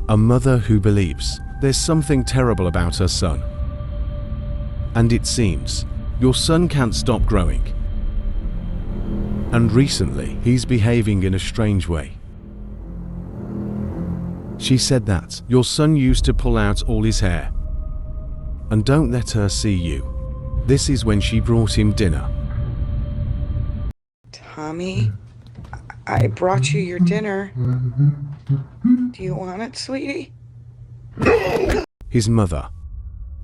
A mother who believes there's something terrible about her son. And it seems your son can't stop growing. And recently, he's behaving in a strange way. She said that your son used to pull out all his hair. And don't let her see you. This is when she brought him dinner. Tommy, I brought you your dinner. Do you want it, sweetie? His mother.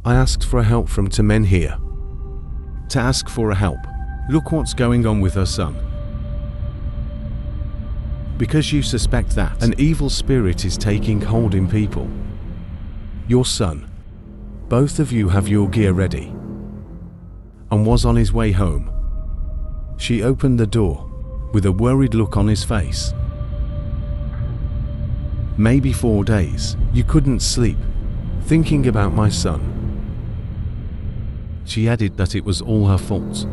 I asked for help from 2 men here. To ask for a help. Look what's going on with her son. Because you suspect that an evil spirit is taking hold in people. Your son. Both of you have your gear ready. And was on his way home. She opened the door, with a worried look on his face. Maybe 4 days, you couldn't sleep, thinking about my son. She added that it was all her fault.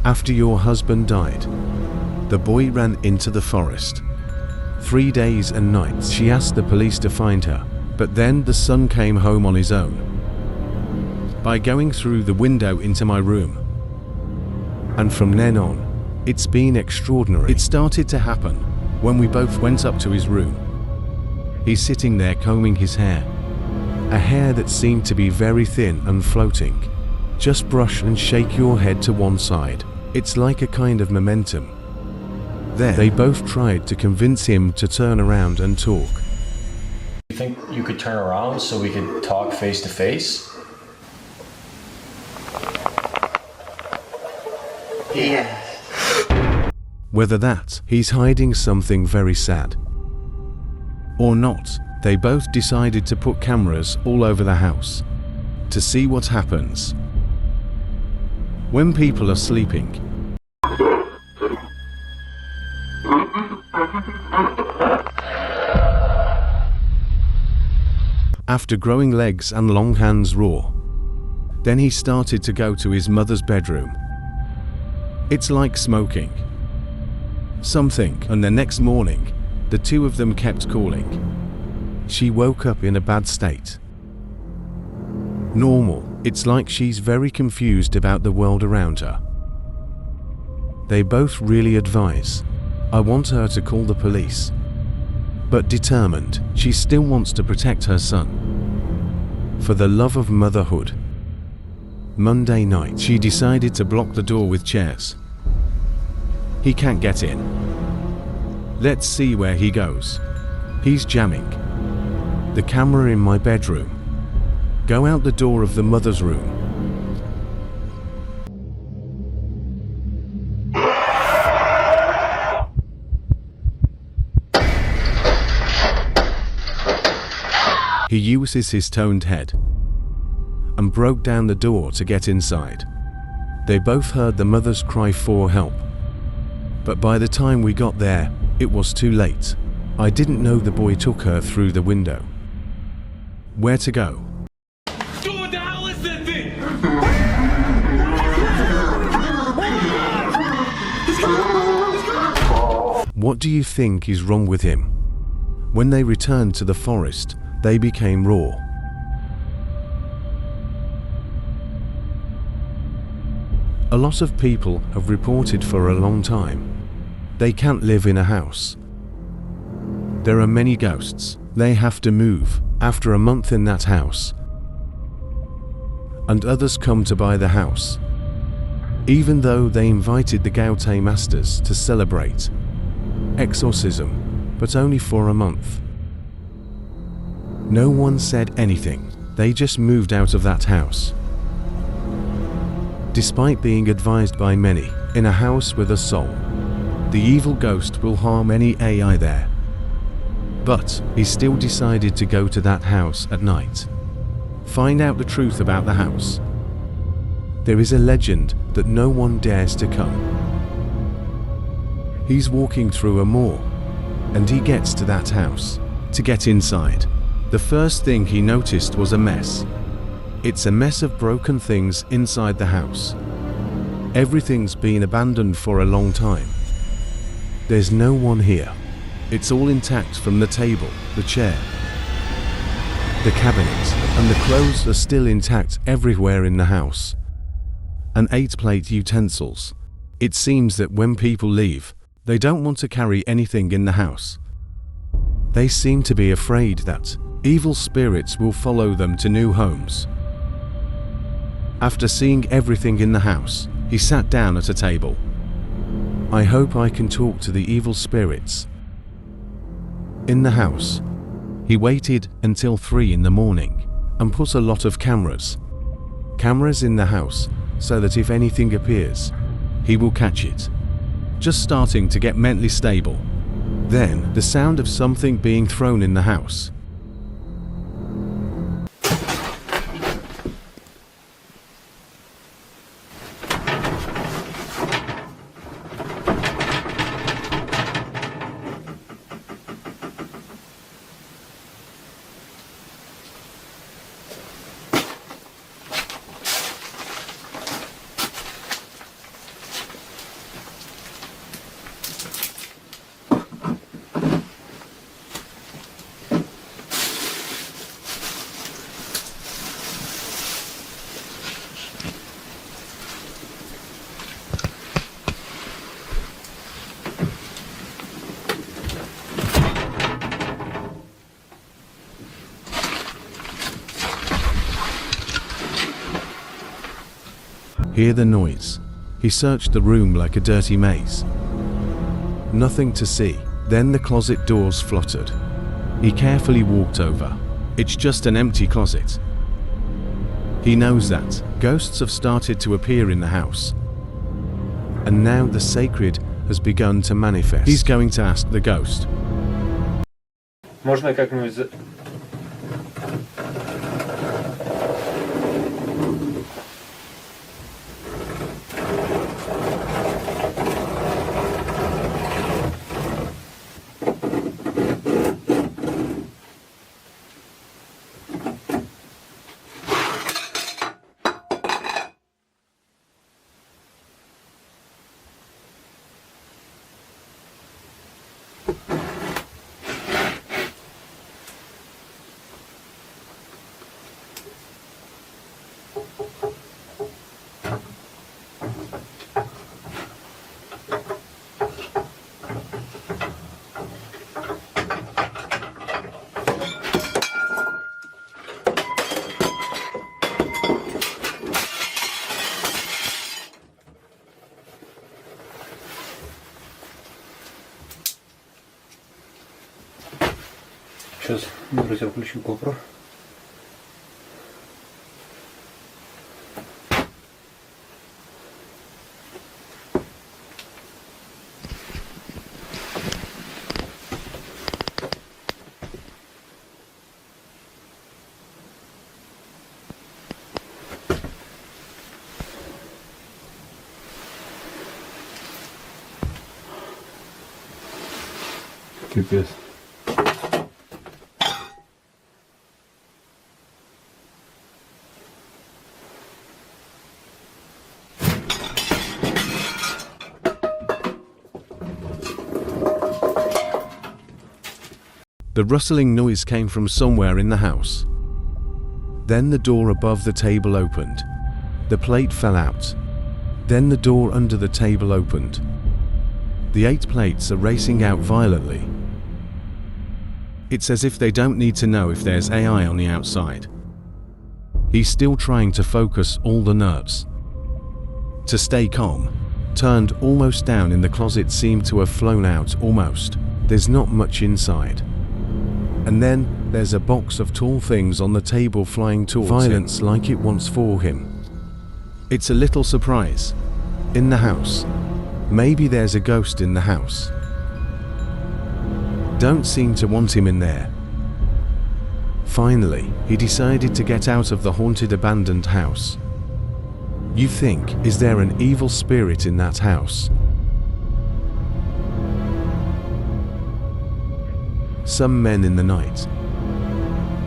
After your husband died, the boy ran into the forest. 3 days and nights she asked the police to find her, but then the son came home on his own. By going through the window into my room. And from then on, it's been extraordinary. It started to happen when we both went up to his room. He's sitting there combing his hair. A hair that seemed to be very thin and floating. Just brush and shake your head to one side. It's like a kind of momentum. Then they both tried to convince him to turn around and talk. You think you could turn around so we could talk face to face? Yes. Whether that he's hiding something very sad or not, they both decided to put cameras all over the house to see what happens when people are sleeping. After growing legs and long hands raw, then he started to go to his mother's bedroom. It's like smoking something, and the next morning, the two of them kept calling. She woke up in a bad state. Normal, it's like she's very confused about the world around her. They both really advise. I want her to call the police. But determined, she still wants to protect her son. For the love of motherhood. Monday night, she decided to block the door with chairs. He can't get in. Let's see where he goes. He's jamming. The camera in my bedroom. Go out the door of the mother's room. He uses his toned head and broke down the door to get inside. They both heard the mother's cry for help. But by the time we got there, it was too late. I didn't know the boy took her through the window. Where to go? What the hell is that thing? What do you think is wrong with him? When they returned to the forest, they became raw. A lot of people have reported for a long time. They can't live in a house. There are many ghosts. They have to move after a month in that house. And others come to buy the house. Even though they invited the Gaute masters to celebrate exorcism, but only for a month. No one said anything. They just moved out of that house. Despite being advised by many, in a house with a soul, the evil ghost will harm any AI there. But he still decided to go to that house at night. Find out the truth about the house. There is a legend that no one dares to come. He's walking through a moor, and he gets to that house. To get inside, the first thing he noticed was a mess. It's a mess of broken things inside the house. Everything's been abandoned for a long time. There's no one here. It's all intact, from the table, the chair, the cabinet, and the clothes are still intact everywhere in the house. And 8 plate utensils. It seems that when people leave, they don't want to carry anything in the house. They seem to be afraid that evil spirits will follow them to new homes. After seeing everything in the house, he sat down at a table. I hope I can talk to the evil spirits in the house. He waited until 3 in the morning and put a lot of cameras in the house so that if anything appears, he will catch it. Just starting to get mentally stable. Then, the sound of something being thrown in the house. Hear the noise. He searched the room like a dirty maze. Nothing to see. Then the closet doors fluttered. He carefully walked over. It's just an empty closet. He knows that ghosts have started to appear in the house. And now the sacred has begun to manifest. He's going to ask the ghost. Можно как-нибудь... Сейчас, друзья, включу GoPro. Пипец. The rustling noise came from somewhere in the house. Then the door above the table opened. The plate fell out. Then the door under the table opened. The 8 plates are racing out violently. It's as if they don't need to know if there's AI on the outside. He's still trying to focus all the nerves. To stay calm, turned almost down in the closet seemed to have flown out almost. There's not much inside. And then, there's a box of tall things on the table flying towards violence like it wants for him. It's a little surprise. In the house. Maybe there's a ghost in the house. Don't seem to want him in there. Finally, he decided to get out of the haunted abandoned house. You think, is there an evil spirit in that house? Some men in the night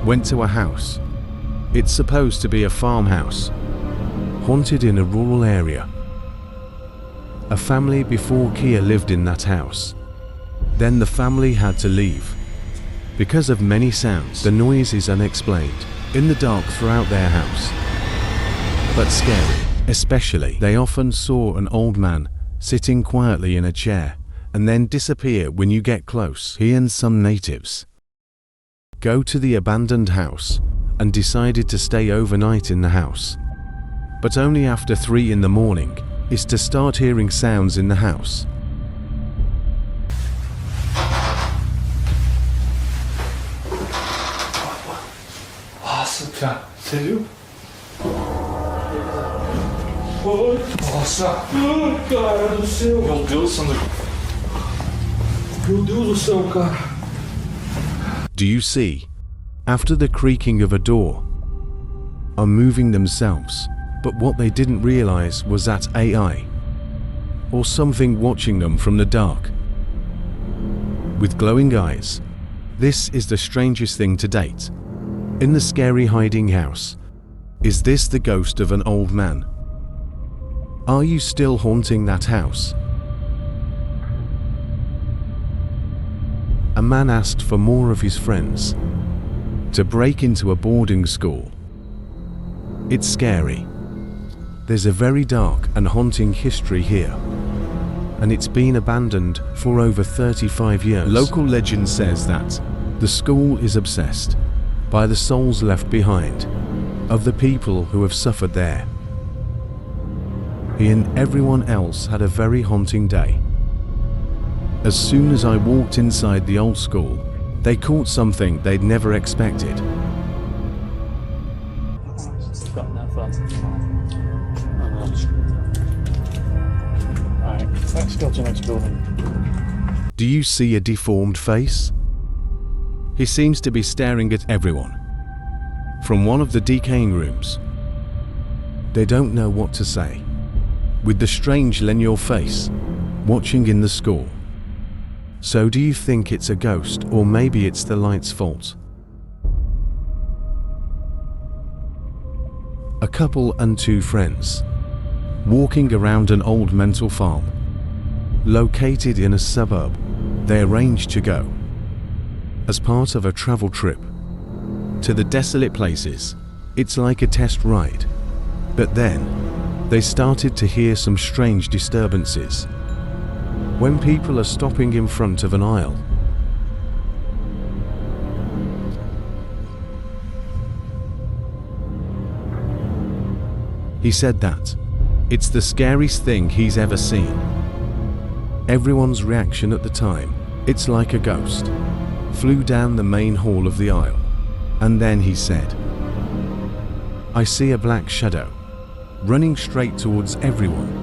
went to a house. It's supposed to be a farmhouse, haunted in a rural area. A family before Kia lived in that house. Then the family had to leave. Because of many sounds, the noise is unexplained, in the dark throughout their house. But scary, especially, they often saw an old man sitting quietly in a chair and then disappear when you get close. He and some natives go to the abandoned house and decided to stay overnight in the house. But only after 3 in the morning is to start hearing sounds in the house. Nossa, você viu? Nossa! Ai, cara do céu! Meu Deus, Sandro! Meu Deus do céu, cara! Do you see? After the creaking of a door are moving themselves, but what they didn't realize was that AI or something watching them from the dark with glowing eyes. This is the strangest thing to date. In the scary hiding house, is this the ghost of an old man? Are you still haunting that house? A man asked for more of his friends to break into a boarding school. It's scary. There's a very dark and haunting history here, and it's been abandoned for over 35 years. Local legend says that the school is obsessed by the souls left behind of the people who have suffered there. He and everyone else had a very haunting day. As soon as I walked inside the old school, they caught something they'd never expected. Alright, let's go to the next building. Do you see a deformed face? He seems to be staring at everyone from one of the decaying rooms. They don't know what to say, with the strange linear face watching in the school. So do you think it's a ghost, or maybe it's the light's fault? A couple and 2 friends walking around an old mental farm located in a suburb. They arranged to go as part of a travel trip to the desolate places. It's like a test ride. But then they started to hear some strange disturbances when people are stopping in front of an aisle. He said that it's the scariest thing he's ever seen. Everyone's reaction at the time, it's like a ghost, flew down the main hall of the aisle. And then he said, I see a black shadow running straight towards everyone.